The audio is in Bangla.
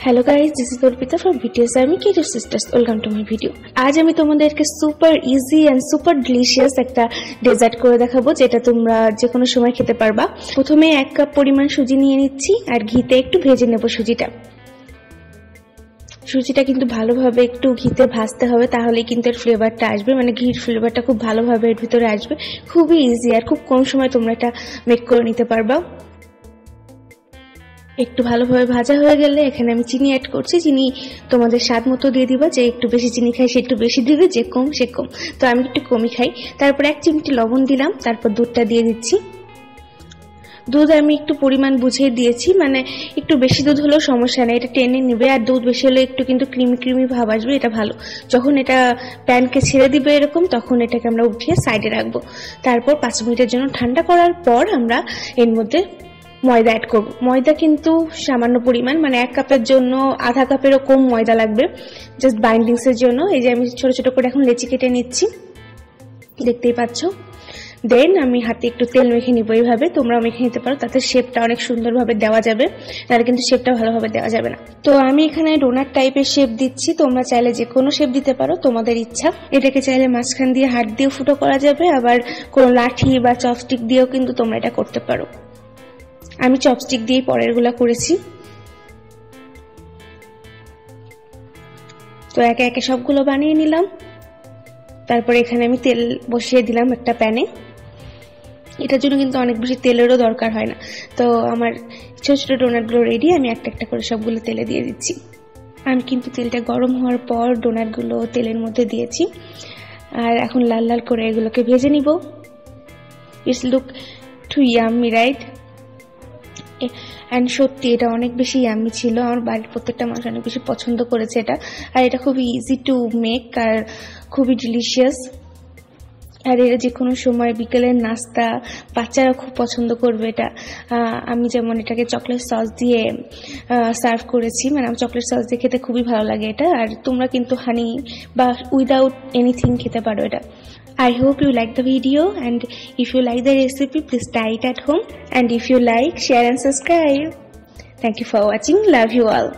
Hello guys, this is Arpita from BTS army creative sisters. Welcome to my video. আজ আমি তোমাদেরকে super easy and super delicious একটা ডেজার্ট করে দেখাবো, যেটা তোমরা যে কোনো সময় খেতে পারবা। প্রথমে 1 কাপ পরিমাণ সুজি নিয়ে নিচ্ছি আর ঘিতে একটু ভেজে নেব সুজিটা কিন্তু ভালোভাবে একটু ঘিতে ভাজতে হবে, তাহলেই কিন্তু এর ফ্লেভারটা আসবে, মানে ঘির ফ্লেভারটা খুব ভালোভাবে এর ভিতরে আসবে। খুবই ইজি আর খুব কম সময় তোমরা এটা মেক করে নিতে পারবা। একটু ভালোভাবে ভাজা হয়ে গেলে এখানে আমি চিনি অ্যাড করছি। চিনি তোমাদের স্বাদ মতো দিয়ে দিবা, যে একটু বেশি চিনি খাই সে একটু বেশি দিবে, যে কম সে কম। তো আমি একটু কমই খাই। তারপর 1 চিমটি লবণ দিলাম, তারপর দুধটা দিয়ে দিচ্ছি। দুধ আমি একটু পরিমাণ বুঝে দিয়েছি, মানে একটু বেশি দুধ হলেও সমস্যা নেই, এটা টেনে নিবে। আর দুধ বেশি হলে একটু কিন্তু ক্রিমি ভাব আসবে, এটা ভালো। যখন এটা প্যানকে ছেড়ে দিবে এরকম, তখন এটাকে আমরা উঠিয়ে সাইডে রাখবো। তারপর 5 মিনিটের জন্য ঠান্ডা করার পর আমরা এর মধ্যে ময়দা অ্যাড করব। ময়দা কিন্তু সামান্য পরিমাণ, মানে 1 কাপের জন্য আধা কাপেরও কম ময়দা লাগবে, জাস্ট বাইন্ডিংস এর জন্য। এই যে আমি ছোট ছোট করে এখন লেচি কেটে নিচ্ছি, দেখতেই পাচ্ছ। দেন আমি হাতে একটু তেল মেখে নিব এইভাবে। তোমরাও মেখে নিতে পারো, তাতে শেপটা অনেক সুন্দরভাবে দেওয়া যাবে, নাহলে কিন্তু শেপটা ভালোভাবে দেওয়া যাবে না। তো আমি এখানে ডোনাট টাইপের শেপ দিচ্ছি, তোমরা চাইলে যে কোনো শেপ দিতে পারো, তোমাদের ইচ্ছা। এটাকে চাইলে মাঝখান দিয়ে হাত দিয়ে ফুটো করা যাবে, আবার কোনো লাঠি বা চপস্টিক দিয়েও কিন্তু তোমরা এটা করতে পারো। আমি চপস্টিক দিয়ে পরের গুলা করেছি। তো একে একে সবগুলো বানিয়ে নিলাম। তারপর এখানে আমি তেল বসিয়ে দিলাম একটা প্যানে। এটার জন্য কিন্তু অনেক বেশি তেলেরও দরকার হয় না। তো আমার ছোট ছোট ডোনাটগুলো রেডি, আমি একটা একটা করে সবগুলো তেলে দিয়ে দিচ্ছি। আমি কিন্তু তেলটা গরম হওয়ার পর ডোনাটগুলো তেলের মধ্যে দিয়েছি, আর এখন লাল লাল করে এগুলোকে ভেজে নিব। It's look to yummy, right? And সত্যি এটা অনেক বেশি ইয়াম্মি ছিল। আমার বাড়ির প্রত্যেকটা মানুষ অনেক বেশি পছন্দ করেছে এটা। আর এটা খুবই ইজি টু মেক আর খুবই ডিলিশিয়াস। আর এটা যে কোনো সময় বিকেলের নাস্তা, বাচ্চারা খুব পছন্দ করবে এটা। আমি যেমন এটাকে চকলেট সস দিয়ে সার্ভ করেছি, মানে আমার চকলেট সস দিয়ে খেতে খুবই ভালো লাগে এটা। আর তোমরা কিন্তু হানি বা উইদাউট এনিথিং খেতে পারো এটা। I hope you like the video, and if you like the recipe, please try it at home, and if you like, share and subscribe. Thank you for watching. Love you all.